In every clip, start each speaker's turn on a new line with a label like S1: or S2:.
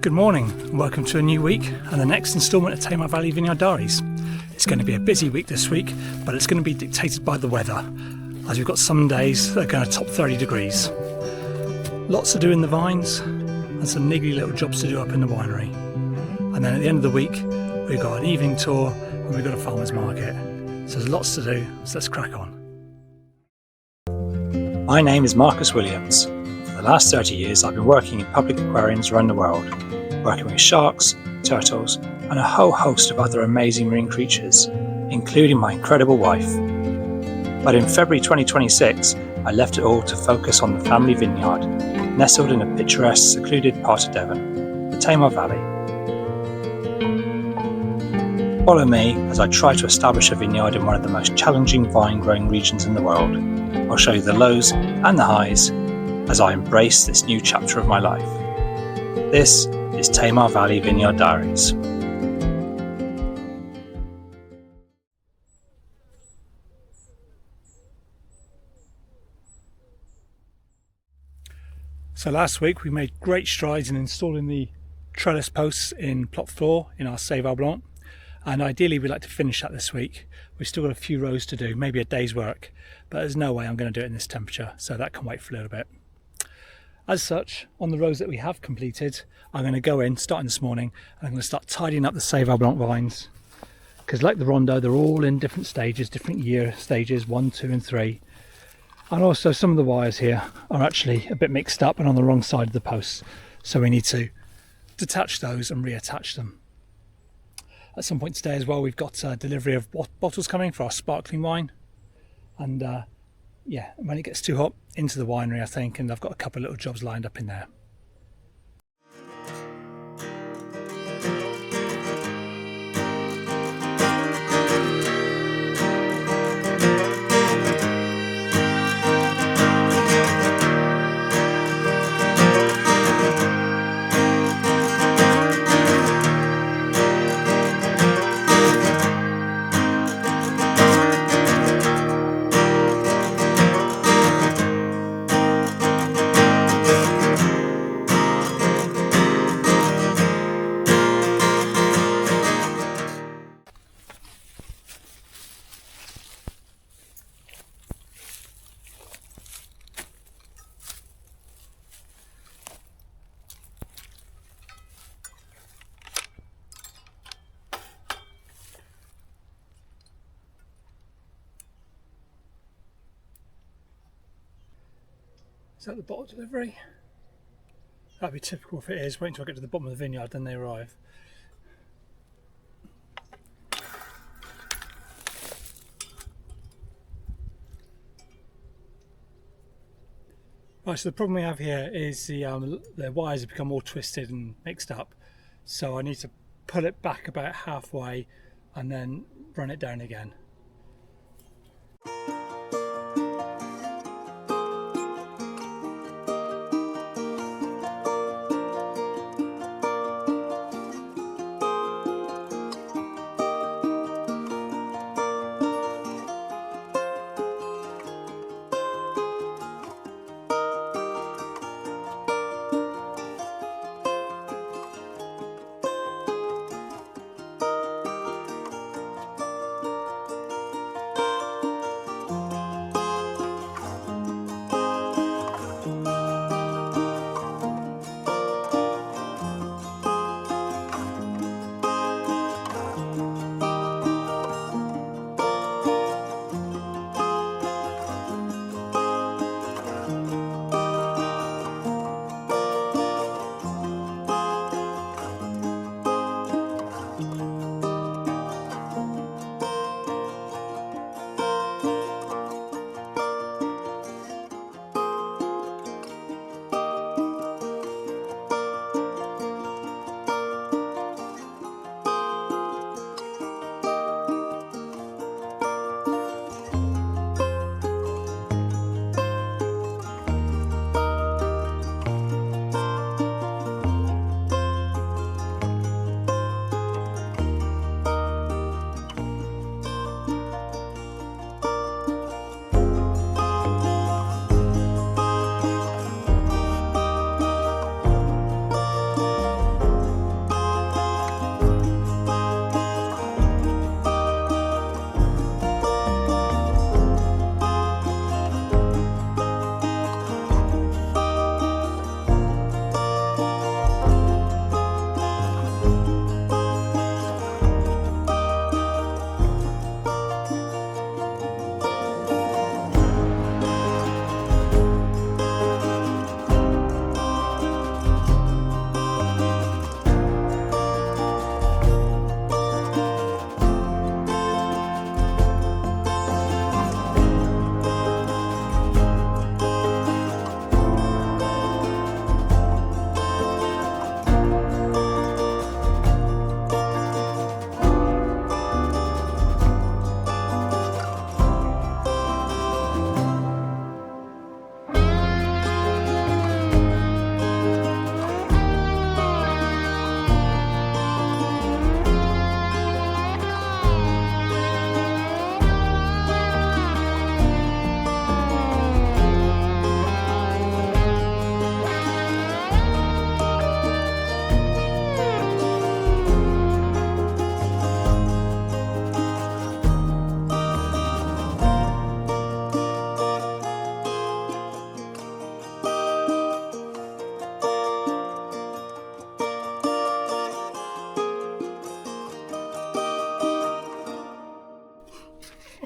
S1: Good morning and welcome to a new week and the next instalment of Tamar Valley Vineyard Diaries. It's going to be a busy week this week, but it's going to be dictated by the weather, as we've got some days that are going to top 30 degrees. Lots to do in the vines and some niggly little jobs to do up in the winery. And then at the end of the week, we've got an evening tour and we've got a farmer's market. So there's lots to do, so let's crack on. My name is Marcus Williams. For the last 30 years, I've been working in public aquariums around the world, working with sharks, turtles, and a whole host of other amazing marine creatures, including my incredible wife. But in February 2026, I left it all to focus on the family vineyard, nestled in a picturesque, secluded part of Devon, the Tamar Valley. Follow me as I try to establish a vineyard in one of the most challenging vine-growing regions in the world. I'll show you the lows and the highs as I embrace this new chapter of my life. This is Tamar Valley Vineyard Diaries. So last week we made great strides in installing the trellis posts in plot floor in our seyval blanc, and ideally we'd like to finish that this week. We've still got a few rows to do, maybe a day's work, but there's no way I'm going to do it in this temperature, so that can wait for a little bit. As such, on the rows that we have completed, I'm going to go in, starting this morning, and I'm going to start tidying up the seyval blanc vines, because like the rondo, they're all in different stages, different year stages, 1, 2 and 3. And also some of the wires here are actually a bit mixed up and on the wrong side of the posts, so we need to detach those and reattach them. At some point today as well, we've got delivery of bottles coming for our sparkling wine, and yeah, when it gets too hot, into the winery I think, and I've got a couple of little jobs lined up in there. Is that the bottle delivery? That'd be typical if it is. Wait until I get to the bottom of the vineyard, then they arrive. Right, so the problem we have here is the wires have become all twisted and mixed up. So I need to pull it back about halfway and then run it down again.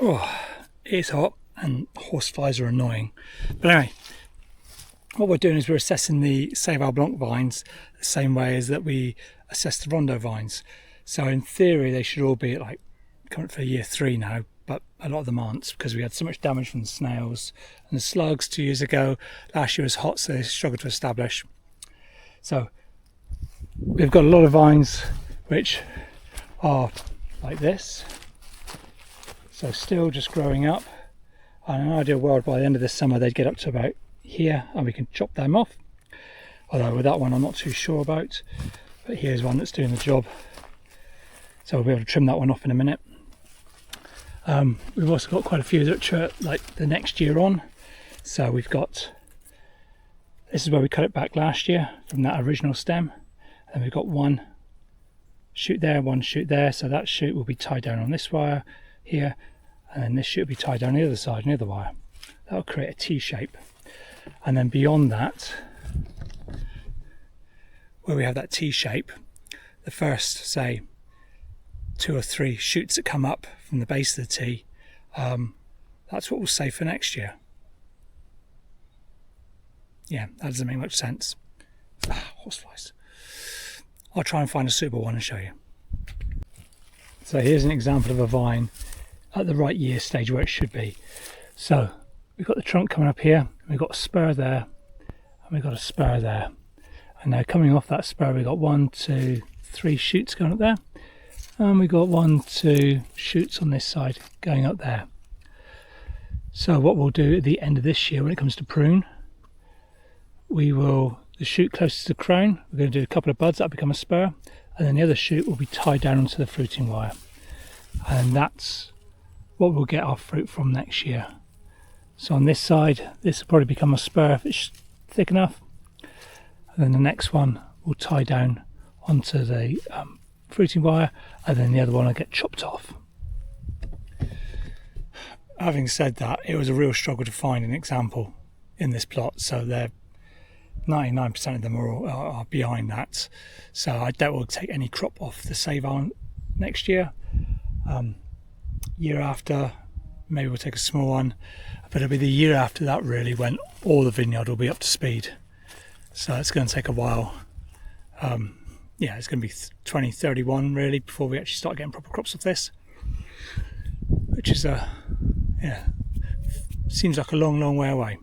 S1: Oh, it's hot and horseflies are annoying. But anyway, what we're doing is we're assessing the seyval blanc vines the same way as that we assess the rondo vines. So in theory they should all be at like coming for year 3 now, but a lot of them aren't because we had so much damage from the snails and the slugs 2 years ago. Last year was hot, so they struggled to establish. So we've got a lot of vines which are like this, so still just growing up. And in an ideal world, by the end of this summer they'd get up to about here and we can chop them off, although with that one I'm not too sure about. But here's one that's doing the job, so we'll be able to trim that one off in a minute. We've also got quite a few that are like the next year on, so we've got, this is where we cut it back last year from that original stem, and we've got one shoot there, one shoot there, so that shoot will be tied down on this wire here, and then this shoot will be tied down the other side near the wire. That'll create a T shape. And then beyond that, where we have that T shape, the first, say, 2 or 3 shoots that come up from the base of the T, that's what we'll save for next year. Yeah, that doesn't make much sense. Horseflies. I'll try and find a suitable one and show you. So here's an example of a vine at the right year stage where it should be. So we've got the trunk coming up here, we've got a spur there, and we've got a spur there. And now coming off that spur, we've got 1, 2, 3 shoots going up there, and we've got 1, 2 shoots on this side going up there. So what we'll do at the end of this year when it comes to prune, we will, the shoot closest to the crown, we're going to do a couple of buds, that'll become a spur, and then the other shoot will be tied down onto the fruiting wire. And that's what we'll get our fruit from next year. So on this side, this will probably become a spur if it's thick enough, and then the next one will tie down onto the fruiting wire, and then the other one will get chopped off. Having said that, it was a real struggle to find an example in this plot, so they're 99% of them are behind that, so I doubt we'll take any crop off the seyval next year. Year after, maybe we'll take a small one, but it'll be the year after that really when all the vineyard will be up to speed. So it's going to take a while. Yeah, it's going to be 2031 really before we actually start getting proper crops of this, which is yeah, seems like a long way away.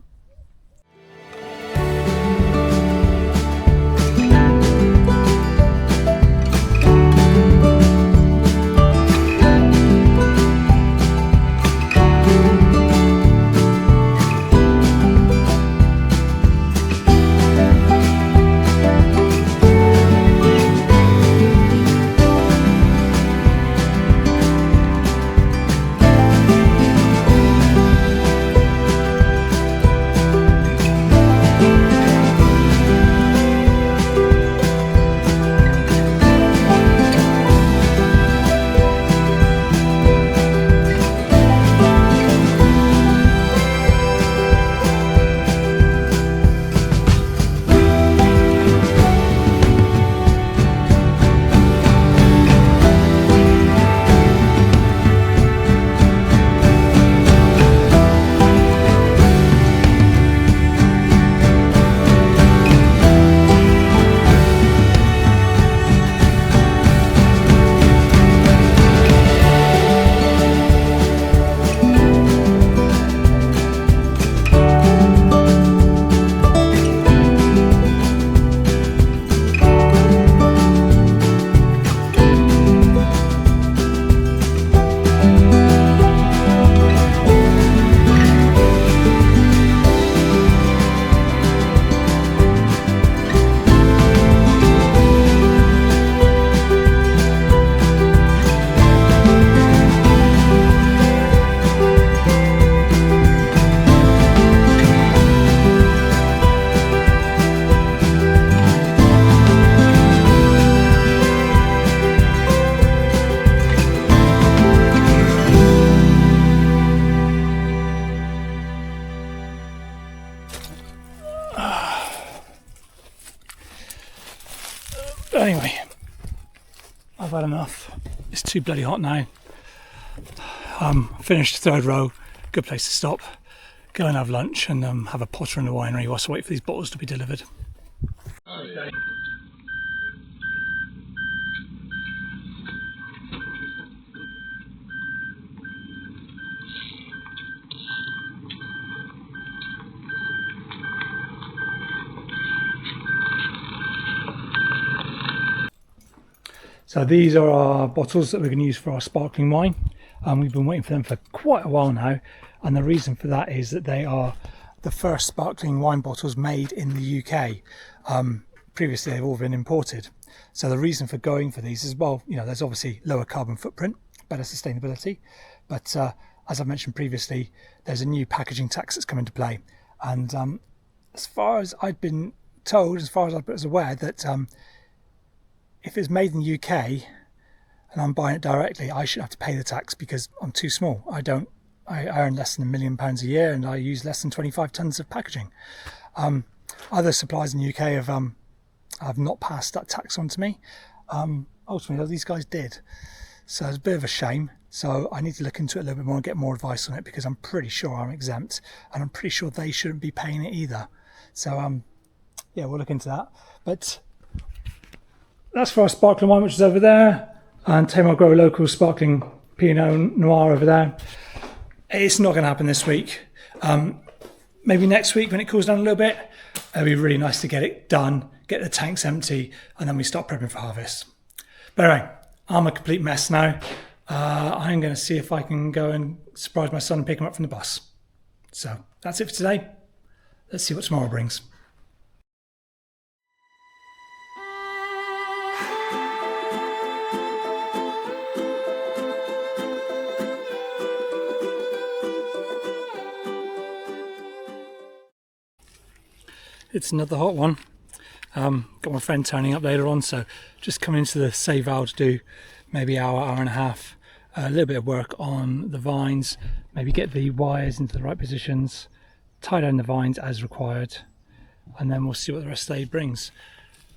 S1: But anyway, I've had enough. It's too bloody hot now. Finished third row, good place to stop, go and have lunch and have a potter in the winery whilst I wait for these bottles to be delivered. Okay. So these are our bottles that we're going to use for our sparkling wine. We've been waiting for them for quite a while now, and the reason for that is that they are the first sparkling wine bottles made in the UK. Previously they've all been imported. So the reason for going for these is, well, you know, there's obviously lower carbon footprint, better sustainability, but as I mentioned previously, there's a new packaging tax that's come into play, and as far as I've been told, as far as I was aware, that if it's made in the UK and I'm buying it directly, I shouldn't have to pay the tax because I'm too small. I earn less than £1 million a year and I use less than 25 tonnes of packaging. Other suppliers in the UK have not passed that tax on to me. Ultimately, these guys did. So it's a bit of a shame. So I need to look into it a little bit more and get more advice on it, because I'm pretty sure I'm exempt and I'm pretty sure they shouldn't be paying it either. So yeah, we'll look into that. But that's for our sparkling wine, which is over there, and Tamar Grow Local Sparkling Pinot Noir over there. It's not going to happen this week. Maybe next week when it cools down a little bit. It'll be really nice to get it done, get the tanks empty, and then we start prepping for harvest. But anyway, I'm a complete mess now. I'm going to see if I can go and surprise my son and pick him up from the bus. So that's it for today. Let's see what tomorrow brings. It's another hot one. Got my friend turning up later on, so just coming into the seyval to do maybe hour and a half, a little bit of work on the vines, maybe get the wires into the right positions, tie down the vines as required, and then we'll see what the rest of the day brings.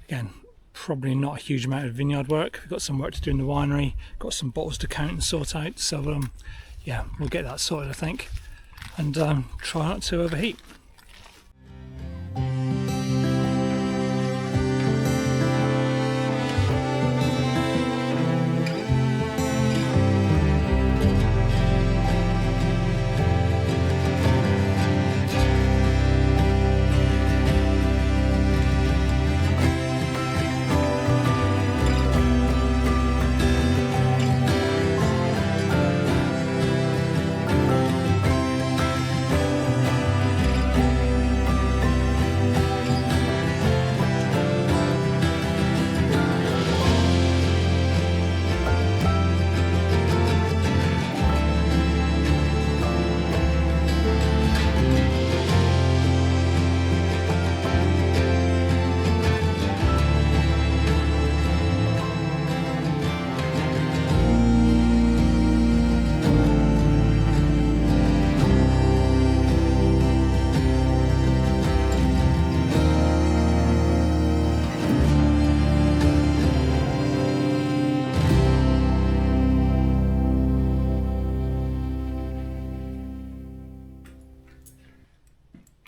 S1: Again, probably not a huge amount of vineyard work. We've got some work to do in the winery, got some bottles to count and sort out, so yeah, we'll get that sorted I think, and try not to overheat.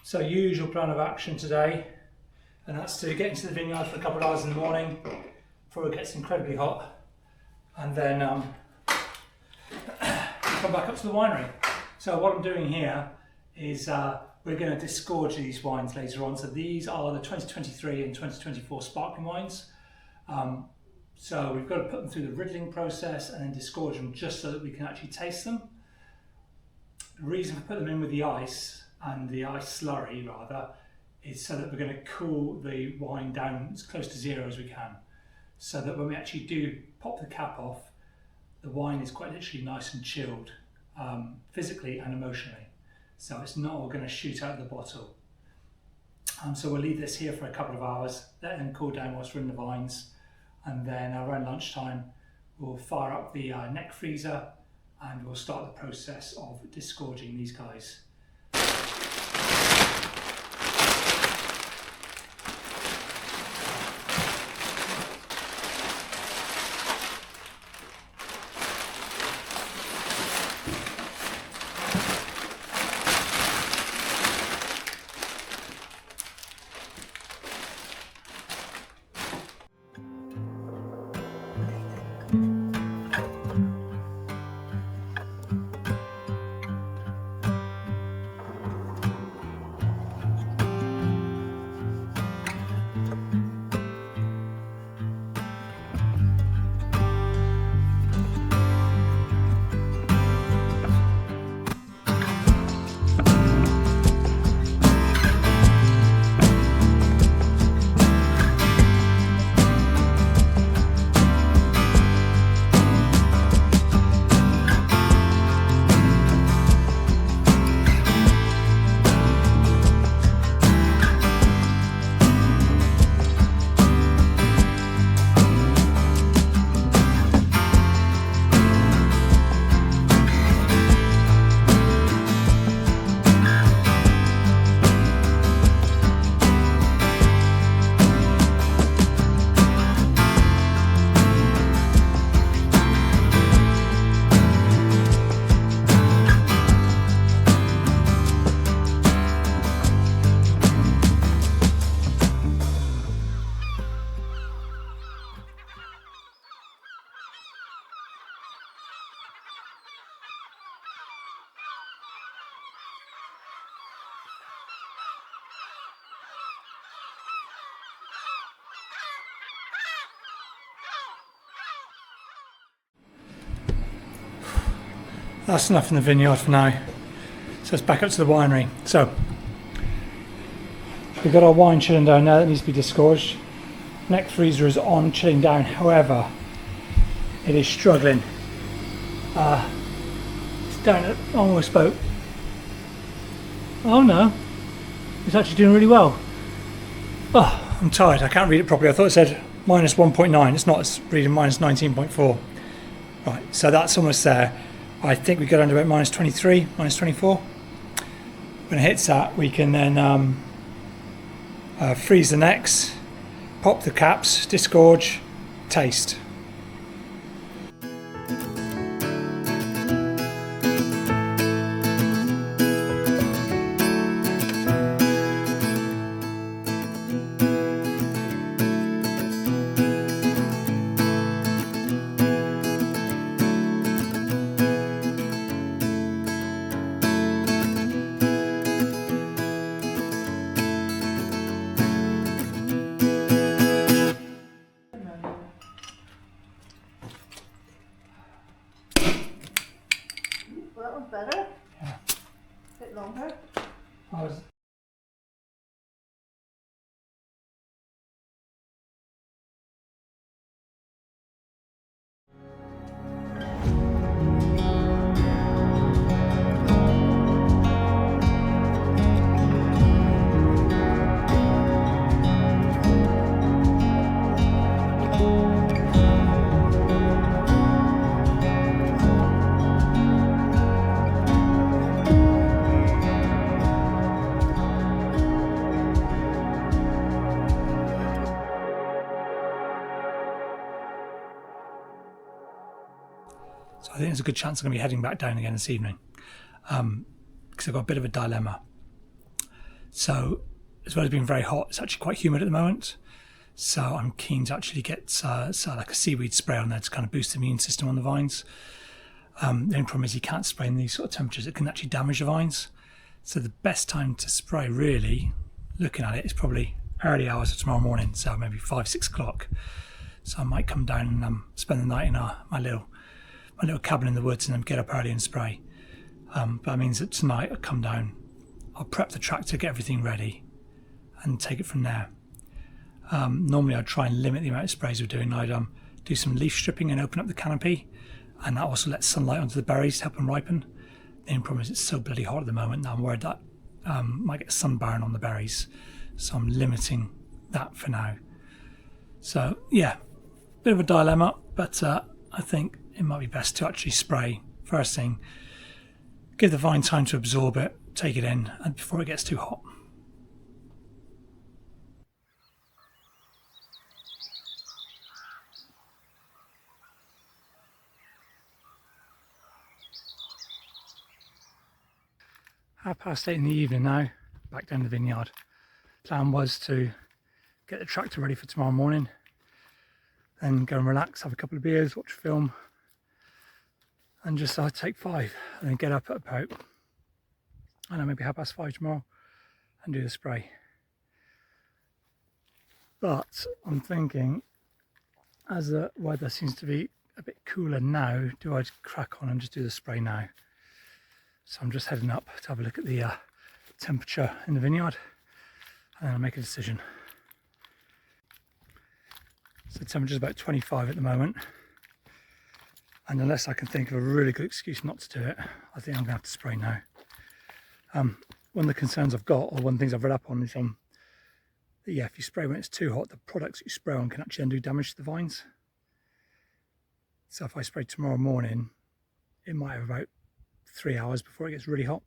S1: So usual plan of action today, and that's to get into the vineyard for a couple of hours in the morning before it gets incredibly hot, and then come back up to the winery. So what I'm doing here is we're going to disgorge these wines later on. So these are the 2023 and 2024 sparkling wines. So we've got to put them through the riddling process and then disgorge them just so that we can actually taste them. The reason for putting them in with the ice, and the ice slurry rather, is so that we're going to cool the wine down as close to zero as we can, so that when we actually do pop the cap off, the wine is quite literally nice and chilled, physically and emotionally, so it's not all going to shoot out of the bottle. So we'll leave this here for a couple of hours, let them cool down whilst we're in the vines, and then around lunchtime we'll fire up the neck freezer and we'll start the process of disgorging these guys. that's enough in the vineyard for now. So let's back up to the winery. So we've got our wine chilling down now that needs to be disgorged. Neck freezer is on, chilling down. However, it is struggling. It's down at almost about. Oh no, it's actually doing really well. Oh, I'm tired. I can't read it properly. I thought it said minus 1.9. It's not. It's reading minus 19.4. Right, so that's almost there. I think we go down to about minus 23, minus 24. When it hits that, we can then freeze the necks, pop the caps, disgorge, taste.
S2: Well, that one's better.
S1: Yeah.
S2: A bit longer.
S1: So I think there's a good chance I'm going to be heading back down again this evening, because I've got a bit of a dilemma. So as well as being very hot, it's actually quite humid at the moment. So I'm keen to actually get like a seaweed spray on there to kind of boost the immune system on the vines. The only problem is you can't spray in these sort of temperatures. It can actually damage the vines. So the best time to spray, really, looking at it, is probably early hours of tomorrow morning. So maybe 5-6 o'clock. So I might come down and spend the night in my little cabin in the woods and then get up early and spray. But that means that tonight I'll come down, I'll prep the tractor, get everything ready and take it from there. Normally I'd try and limit the amount of sprays we're doing. I'd do some leaf stripping and open up the canopy, and that also lets sunlight onto the berries to help them ripen. The only problem is it's so bloody hot at the moment that I'm worried that might get sunburn on the berries, so I'm limiting that for now. So yeah, bit of a dilemma, but I think it might be best to actually spray first thing, give the vine time to absorb it, take it in, and before it gets too hot. Half-past 8 in the evening now, back down to the vineyard. Plan was to get the tractor ready for tomorrow morning, then go and relax, have a couple of beers, watch a film, and just take 5 and then get up at about, I don't know, maybe 5:30 tomorrow and do the spray. But I'm thinking, as the weather seems to be a bit cooler now, do I crack on and just do the spray now? So I'm just heading up to have a look at the temperature in the vineyard, and then I'll make a decision. So the temperature's about 25 at the moment, and unless I can think of a really good excuse not to do it, I think I'm going to have to spray now. One of the concerns I've got, or one of the things I've read up on, is that yeah, if you spray when it's too hot, the products that you spray on can actually undo damage to the vines. So if I spray tomorrow morning, it might have about 3 hours before it gets really hot.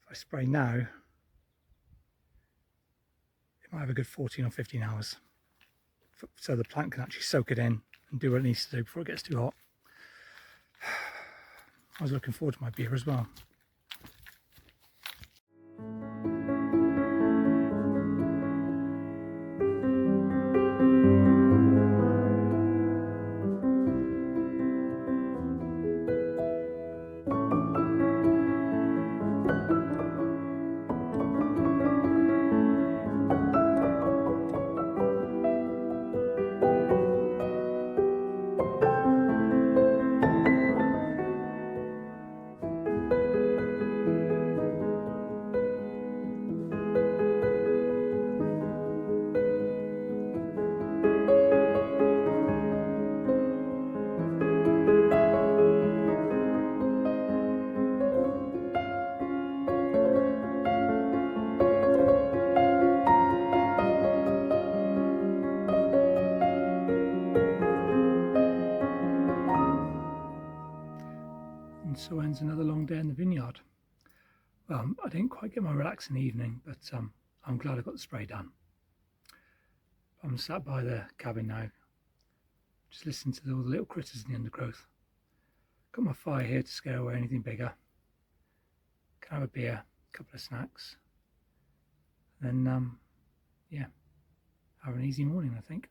S1: If I spray now, it might have a good 14 or 15 hours. So the plant can actually soak it in and do what it needs to do before it gets too hot. I was looking forward to my beer as well. day in the vineyard. Well, I didn't quite get my relaxing evening, but I'm glad I got the spray done. I'm sat by the cabin now, just listening to all the little critters in the undergrowth. Got my fire here to scare away anything bigger. Can have a beer, a couple of snacks, and then yeah, have an easy morning, I think.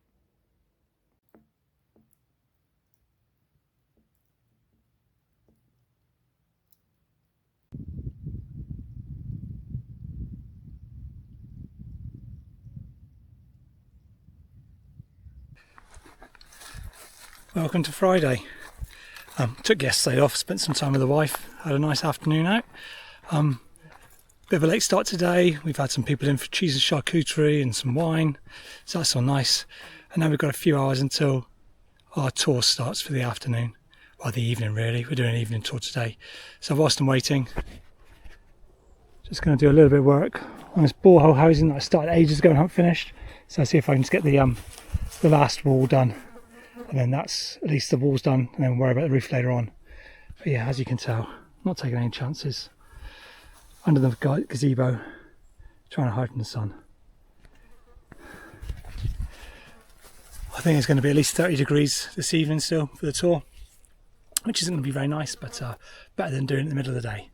S1: Welcome to Friday. Took yesterday off, spent some time with the wife, had a nice afternoon out. Bit of a late start today. We've had some people in for cheese and charcuterie and some wine, so that's all nice. And now we've got a few hours until our tour starts for the afternoon, well, the evening really. We're doing an evening tour today. So whilst I'm waiting, just going to do a little bit of work on this borehole housing that I started ages ago and haven't finished. So I'll see if I can just get the last wall done. And then that's at least the wall's done, and then worry about the roof later on. But yeah, as you can tell, I'm not taking any chances. Under the gazebo, trying to hide from the sun. I think it's going to be at least 30 degrees this evening still for the tour, which isn't going to be very nice, but better than doing it in the middle of the day.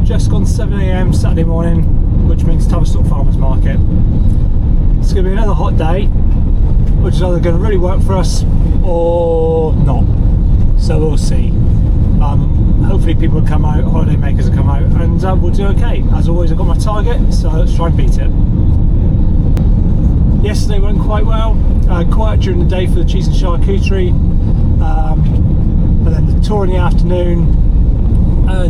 S1: Just gone 7 AM Saturday morning, which means Tavistock Farmers Market. It's going to be another hot day, which is either going to really work for us or not. So we'll see. Hopefully people will come out, holiday makers will come out, and we'll do okay. As always, I've got my target, so let's try and beat it. Yesterday went quite well. Quiet during the day for the cheese and charcuterie, but then the tour in the afternoon.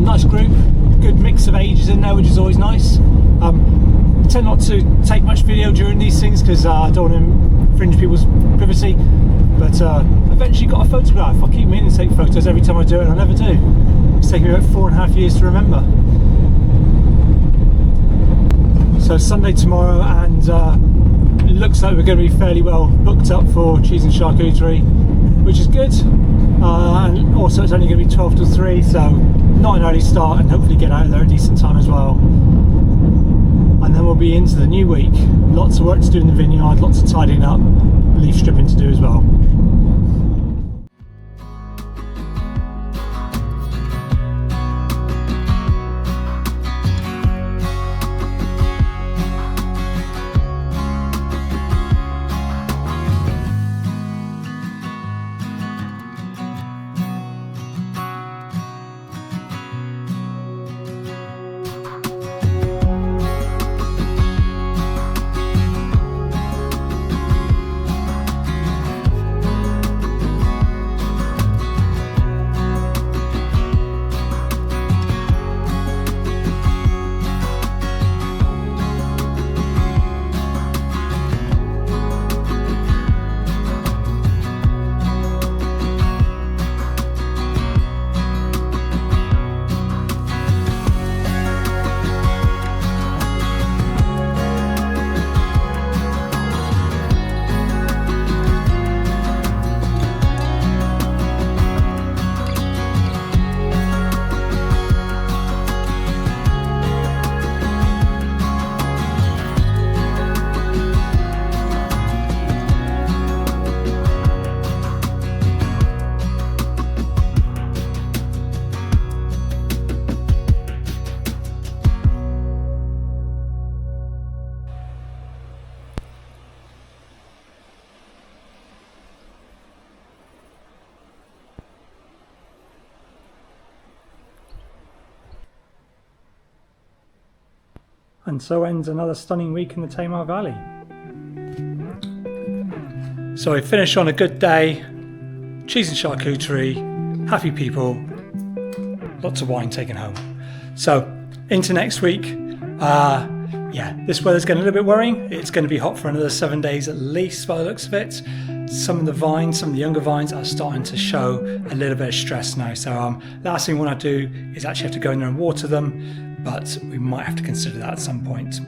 S1: Nice group. Good mix of ages in there, which is always nice. I tend not to take much video during these things because I don't want to infringe people's privacy, but eventually got a photograph. I keep meaning to take photos every time I do it and I never do. It's taken me about 4.5 years to remember. So Sunday tomorrow, and it looks like we're going to be fairly well booked up for cheese and charcuterie, which is good. And also it's only going to be 12 till 3, so not an early start, and hopefully get out of there at a decent time as well. And then we'll be into the new week. Lots of work to do in the vineyard, lots of tidying up, leaf stripping to do as well. And so ends another stunning week in the Tamar Valley. So we finish on a good day, cheese and charcuterie, happy people, lots of wine taken home. So into next week, yeah, this weather's getting a little bit worrying. It's going to be hot for another 7 days at least by the looks of it. Some of the vines, some of the younger vines are starting to show a little bit of stress now. So last thing we want to do is actually have to go in there and water them, but we might have to consider that at some point.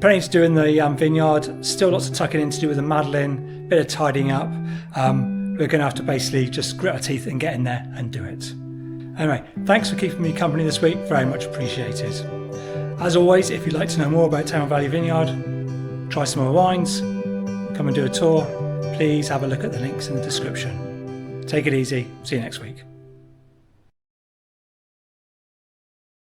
S1: Plenty to do in the vineyard, still lots of tucking in to do with the madeleine, bit of tidying up. We're going to have to basically just grit our teeth and get in there and do it. Anyway, thanks for keeping me company this week, very much appreciated. As always, if you'd like to know more about Tamar Valley Vineyard, try some more wines, come and do a tour, please have a look at the links in the description. Take it easy, see you next week.